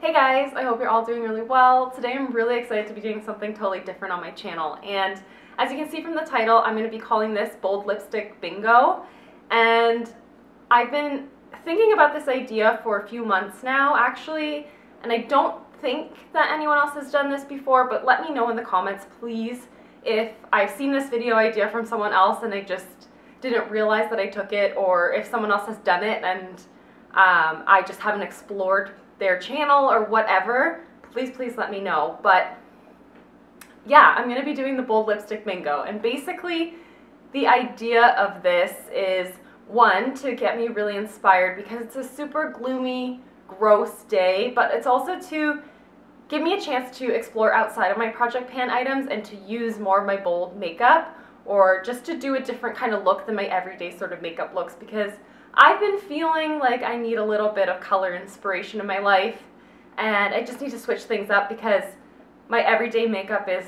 Hey guys, I hope you're all doing really well. Today I'm really excited to be doing something totally different on my channel, and as you can see from the title, I'm going to be calling this Bold Lipstick Bingo. And I've been thinking about this idea for a few months now actually, and I don't think that anyone else has done this before, but let me know in the comments please if I've seen this video idea from someone else and I just didn't realize that I took it, or if someone else has done it and I just haven't explored their channel or whatever. Please let me know. But yeah, I'm gonna be doing the Bold Lipstick Bingo, and basically the idea of this is, one, to get me really inspired because it's a super gloomy, gross day, but it's also to give me a chance to explore outside of my project pan items and to use more of my bold makeup, or just to do a different kind of look than my everyday sort of makeup looks, because I've been feeling like I need a little bit of color inspiration in my life, and I just need to switch things up because my everyday makeup is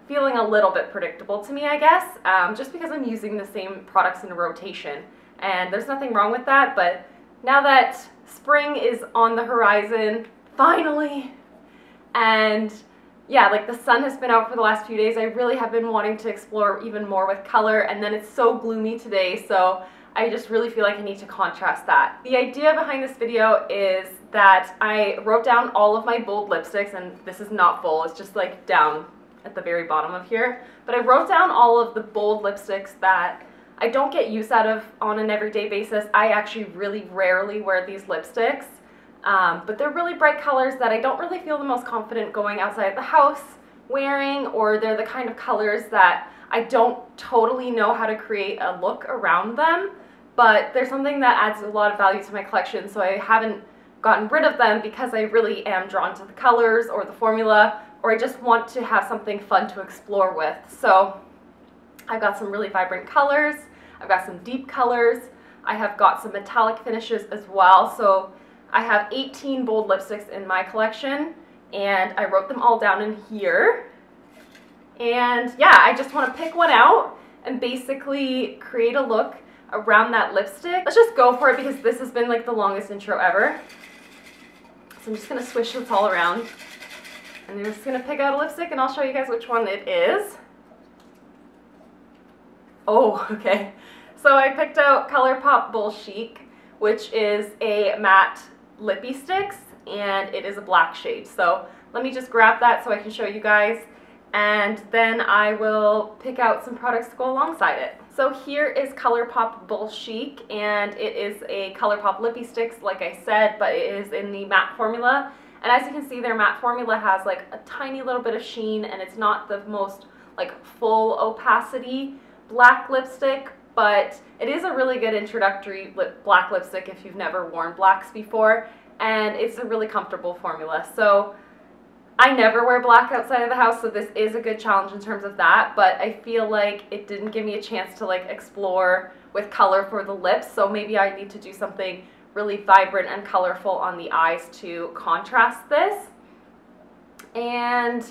feeling a little bit predictable to me, I guess, just because I'm using the same products in a rotation. And there's nothing wrong with that, but now that spring is on the horizon, finally, and yeah, like the sun has been out for the last few days, I really have been wanting to explore even more with color, and then it's so gloomy today, so I just really feel like I need to contrast that. The idea behind this video is that I wrote down all of my bold lipsticks, and this is not full, it's just like down at the very bottom of here, but I wrote down all of the bold lipsticks that I don't get use out of on an everyday basis. I actually really rarely wear these lipsticks, but they're really bright colors that I don't really feel the most confident going outside the house wearing, or they're the kind of colors that I don't totally know how to create a look around them, but there's something that adds a lot of value to my collection, so I haven't gotten rid of them because I really am drawn to the colors or the formula, or I just want to have something fun to explore with. So I've got some really vibrant colors, I've got some deep colors, I have got some metallic finishes as well. So I have 18 bold lipsticks in my collection, and I wrote them all down in here. And yeah, I just want to pick one out and basically create a look around that lipstick. Let's just go for it because this has been like the longest intro ever. So I'm just going to swish this all around, and I'm just going to pick out a lipstick and I'll show you guys which one it is. Oh, okay. So I picked out Colourpop Bull Chic, which is a matte Lippie Stix, and it is a black shade. So let me just grab that so I can show you guys, and then I will pick out some products to go alongside it. So here is Colourpop Bull Chic, and it is a Colourpop Lippie Stix, like I said, but it is in the matte formula. And as you can see, their matte formula has like a tiny little bit of sheen, and it's not the most like full opacity black lipstick, but it is a really good introductory black lipstick if you've never worn blacks before, and it's a really comfortable formula. So I never wear black outside of the house, so this is a good challenge in terms of that, but I feel like it didn't give me a chance to like explore with color for the lips, so maybe I need to do something really vibrant and colorful on the eyes to contrast this. And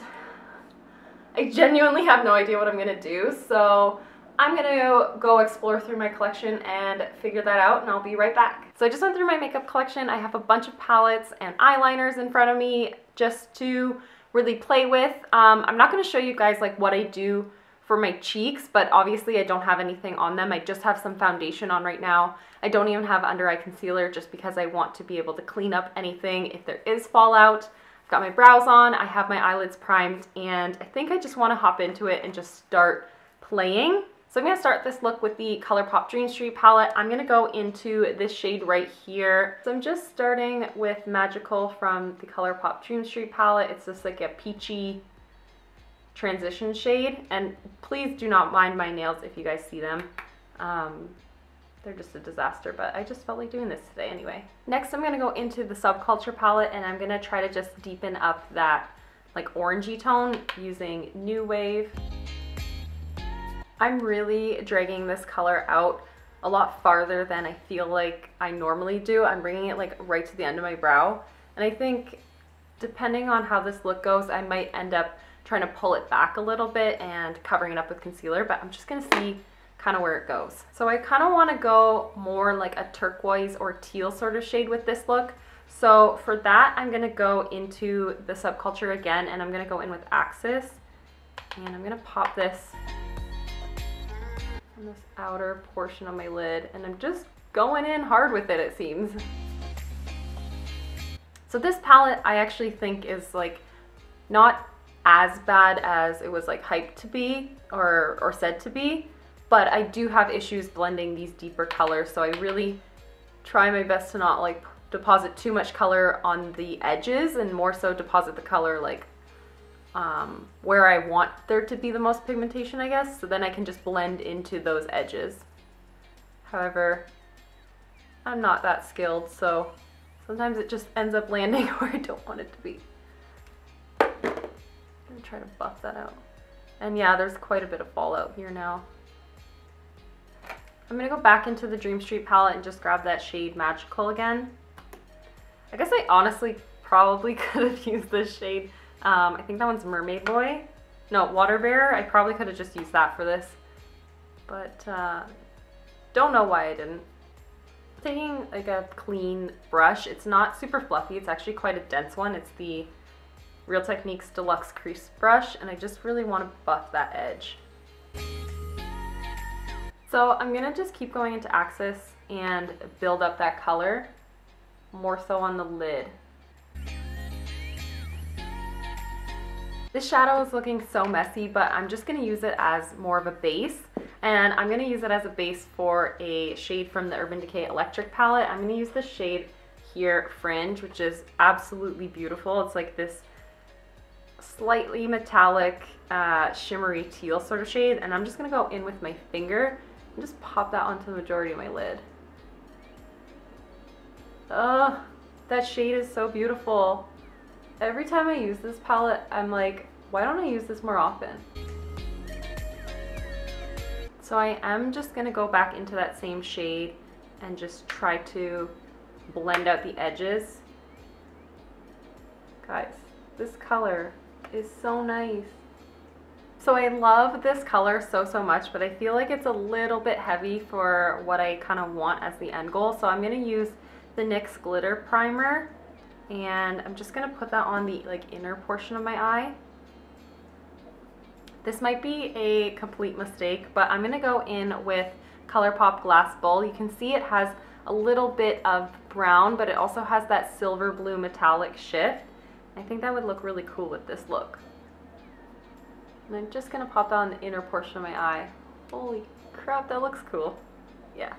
I genuinely have no idea what I'm gonna do, so I'm gonna go explore through my collection and figure that out, and I'll be right back. So I just went through my makeup collection. I have a bunch of palettes and eyeliners in front of me just to really play with. I'm not gonna show you guys like what I do for my cheeks, but obviously I don't have anything on them. I just have some foundation on right now. I don't even have under eye concealer just because I want to be able to clean up anything if there is fallout. I've got my brows on, I have my eyelids primed, and I think I just wanna hop into it and just start playing. So I'm going to start this look with the Colourpop Dream Street palette. I'm going to go into this shade right here. So I'm just starting with Magical from the Colourpop Dream Street palette. It's just like a peachy transition shade, and please do not mind my nails if you guys see them. They're just a disaster, but I just felt like doing this today anyway. Next I'm going to go into the Subculture palette, and I'm going to try to just deepen up that like orangey tone using New Wave. I'm really dragging this color out a lot farther than I feel like I normally do. I'm bringing it like right to the end of my brow, and I think depending on how this look goes, I might end up trying to pull it back a little bit and covering it up with concealer, but I'm just gonna see kind of where it goes. So I kind of want to go more like a turquoise or teal sort of shade with this look. So for that, I'm gonna go into the Subculture again, and I'm gonna go in with Axis, and I'm gonna pop this on this outer portion of my lid, and I'm just going in hard with it, it seems. So this palette I actually think is like not as bad as it was like hyped to be or said to be, but I do have issues blending these deeper colors, so I really try my best to not like deposit too much color on the edges and more so deposit the color like where I want there to be the most pigmentation, I guess, so then I can just blend into those edges. However, I'm not that skilled, so sometimes it just ends up landing where I don't want it to be. I'm gonna try to buff that out. And yeah, there's quite a bit of fallout here now. I'm gonna go back into the Dream Street palette and just grab that shade Magical again. I guess I honestly probably could have used this shade. I think that one's Mermaid Boy. No, Water Bearer. I probably could have just used that for this. But don't know why I didn't. Taking like a clean brush. It's not super fluffy. It's actually quite a dense one. It's the Real Techniques Deluxe Crease Brush, and I just really want to buff that edge. So I'm gonna just keep going into Axis and build up that color, more so on the lid. This shadow is looking so messy, but I'm just gonna use it as more of a base, and I'm gonna use it as a base for a shade from the Urban Decay Electric palette. I'm gonna use the shade here, Fringe, which is absolutely beautiful. It's like this slightly metallic, shimmery teal sort of shade, and I'm just gonna go in with my finger and just pop that onto the majority of my lid. Oh, that shade is so beautiful. Every time I use this palette, I'm like, why don't I use this more often? So I am just gonna go back into that same shade and just try to blend out the edges. Guys, this color is so nice. So I love this color so much, but I feel like it's a little bit heavy for what I kind of want as the end goal. So I'm gonna use the NYX Glitter Primer, and I'm just gonna put that on the like inner portion of my eye. This might be a complete mistake, but I'm gonna go in with Colourpop Glass Bowl. You can see it has a little bit of brown, but it also has that silver blue metallic shift. I think that would look really cool with this look. And I'm just gonna pop that on the inner portion of my eye. Holy crap, that looks cool. Yeah.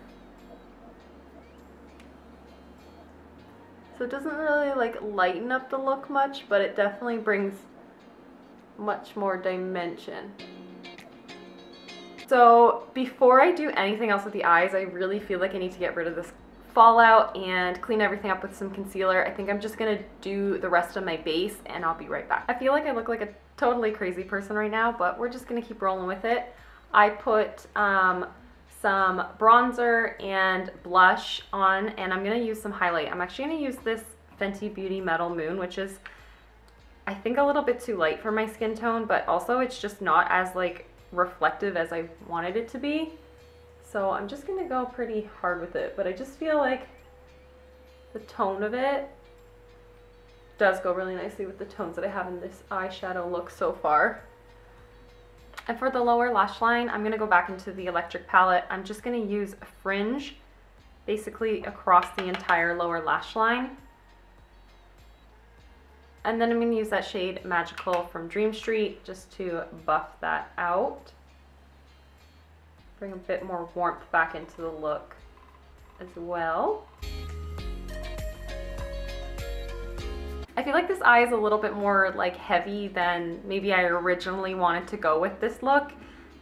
So it doesn't really like lighten up the look much, but it definitely brings much more dimension. So before I do anything else with the eyes, I really feel like I need to get rid of this fallout and clean everything up with some concealer. I think I'm just gonna do the rest of my base and I'll be right back. I feel like I look like a totally crazy person right now, but we're just gonna keep rolling with it. I put some bronzer and blush on, and I'm gonna use some highlight. I'm actually gonna use this Fenty Beauty Metal Moon, which is I think a little bit too light for my skin tone, but also it's just not as like reflective as I wanted it to be. So I'm just gonna go pretty hard with it, but I just feel like the tone of it does go really nicely with the tones that I have in this eyeshadow look so far. And for the lower lash line, I'm gonna go back into the Electric palette. I'm just gonna use a Fringe basically across the entire lower lash line. And then I'm gonna use that shade Magical from Dream Street just to buff that out. Bring a bit more warmth back into the look as well. I feel like this eye is a little bit more like heavy than maybe I originally wanted to go with this look.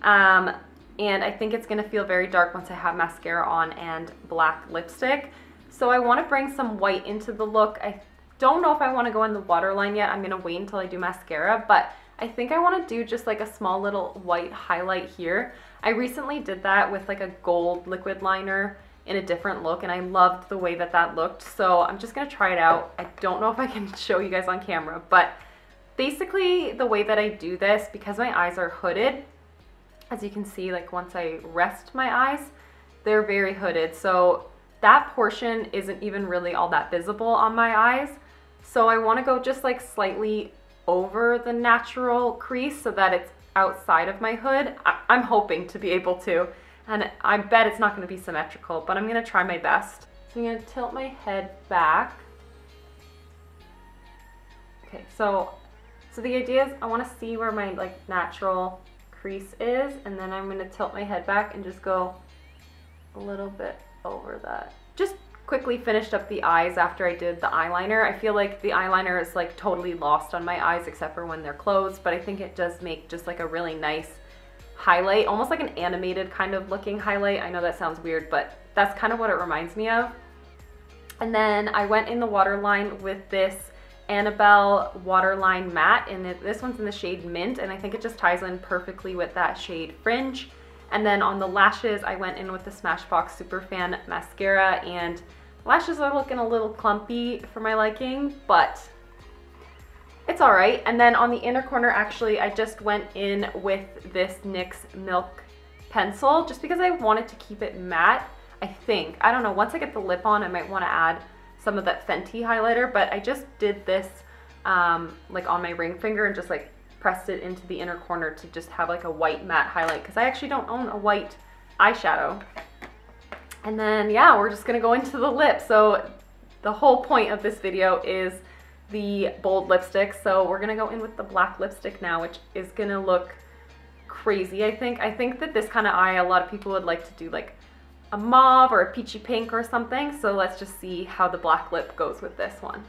And I think it's gonna feel very dark once I have mascara on and black lipstick. So I wanna bring some white into the look. I don't know if I wanna go in the waterline yet. I'm gonna wait until I do mascara, but I think I wanna do just like a small little white highlight here. I recently did that with like a gold liquid liner in a different look, and I loved the way that that looked. So I'm just gonna try it out. I don't know if I can show you guys on camera, but basically the way that I do this, because my eyes are hooded, as you can see, like once I rest my eyes, they're very hooded. So that portion isn't even really all that visible on my eyes. So I want to go just like slightly over the natural crease so that it's outside of my hood. I'm hoping to be able to, and I bet it's not going to be symmetrical, but I'm going to try my best. So I'm going to tilt my head back. Okay, so the idea is I want to see where my like natural crease is, and then I'm going to tilt my head back and just go a little bit over that. Just quickly finished up the eyes after I did the eyeliner. I feel like the eyeliner is like totally lost on my eyes except for when they're closed, but I think it does make just like a really nice highlight, almost like an animated kind of looking highlight. I know that sounds weird, but that's kind of what it reminds me of. And then I went in the waterline with this Annabelle Waterline Matte, and this one's in the shade Mint, and I think it just ties in perfectly with that shade Fringe. And then on the lashes, I went in with the Smashbox Superfan Mascara, and lashes are looking a little clumpy for my liking, but it's all right. And then on the inner corner, actually, I just went in with this NYX Milk Pencil, just because I wanted to keep it matte, I think. I don't know, once I get the lip on, I might want to add some of that Fenty highlighter, but I just did this like on my ring finger and just like pressed it into the inner corner to just have like a white matte highlight, because I actually don't own a white eyeshadow. And then yeah, we're just gonna go into the lip. So the whole point of this video is the bold lipstick, so we're gonna go in with the black lipstick now, which is gonna look crazy. I think that this kind of eye, a lot of people would like to do like a mauve or a peachy pink or something, so let's just see how the black lip goes with this one.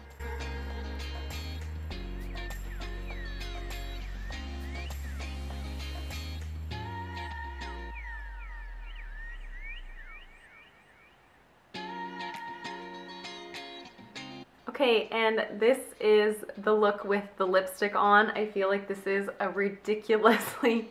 Okay, and this is the look with the lipstick on. I feel like this is a ridiculously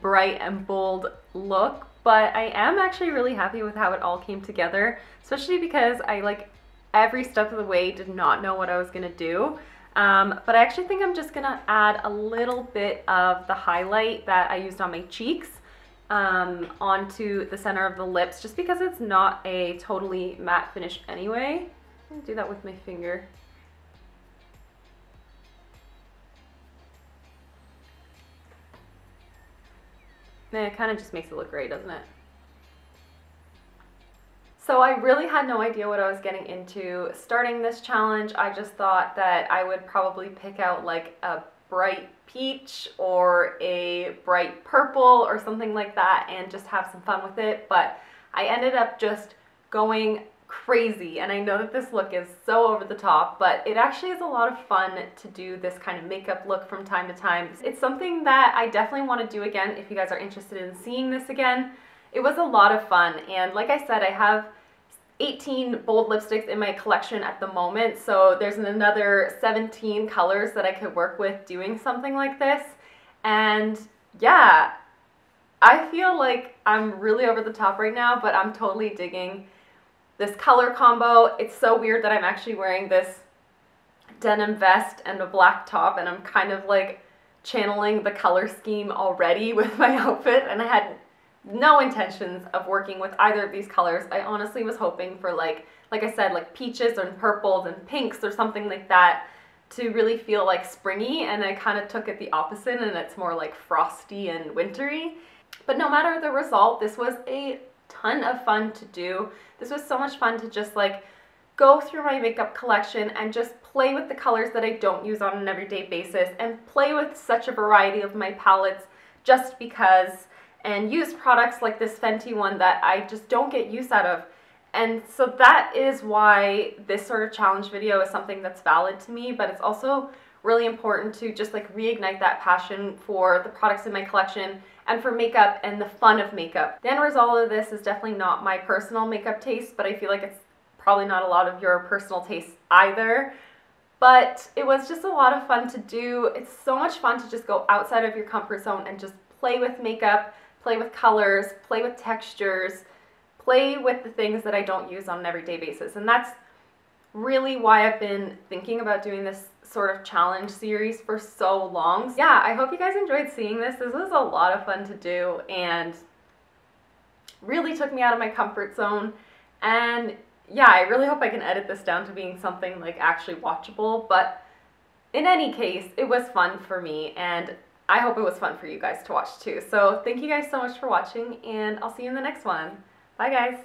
bright and bold look, but I am actually really happy with how it all came together, especially because I like every step of the way did not know what I was gonna do. But I actually think I'm just gonna add a little bit of the highlight that I used on my cheeks onto the center of the lips, just because it's not a totally matte finish anyway. I'm gonna do that with my finger. And it kind of just makes it look great, doesn't it? So I really had no idea what I was getting into starting this challenge. I just thought that I would probably pick out like a bright peach or a bright purple or something like that and just have some fun with it, but I ended up just going crazy, and I know that this look is so over the top, but it actually is a lot of fun to do this kind of makeup look from time to time. It's something that I definitely want to do again if you guys are interested in seeing this again. It was a lot of fun, and like I said, I have 18 bold lipsticks in my collection at the moment, so there's another 17 colors that I could work with doing something like this. And yeah, I feel like I'm really over the top right now, but I'm totally digging this color combo. It's so weird that I'm actually wearing this denim vest and a black top, and I'm kind of like channeling the color scheme already with my outfit, and I had no intentions of working with either of these colors. I honestly was hoping for like I said, like peaches and purples and pinks or something like that to really feel like springy, and I kind of took it the opposite, and it's more like frosty and wintry. But no matter the result, this was a ton of fun to do. This was so much fun to just like go through my makeup collection and just play with the colors that I don't use on an everyday basis, and play with such a variety of my palettes just because, and use products like this Fenty one that I just don't get use out of. And so that is why this sort of challenge video is something that's valid to me, but it's also really important to just like reignite that passion for the products in my collection and for makeup and the fun of makeup. The end result of this is definitely not my personal makeup taste, but I feel like it's probably not a lot of your personal taste either. But it was just a lot of fun to do. It's so much fun to just go outside of your comfort zone and just play with makeup, play with colors, play with textures, play with the things that I don't use on an everyday basis. And that's really why I've been thinking about doing this sort of challenge series for so long. So yeah, I hope you guys enjoyed seeing this. This was a lot of fun to do and really took me out of my comfort zone. And yeah, I really hope I can edit this down to being something like actually watchable, but in any case, it was fun for me, and I hope it was fun for you guys to watch too. So thank you guys so much for watching, and I'll see you in the next one. Bye guys!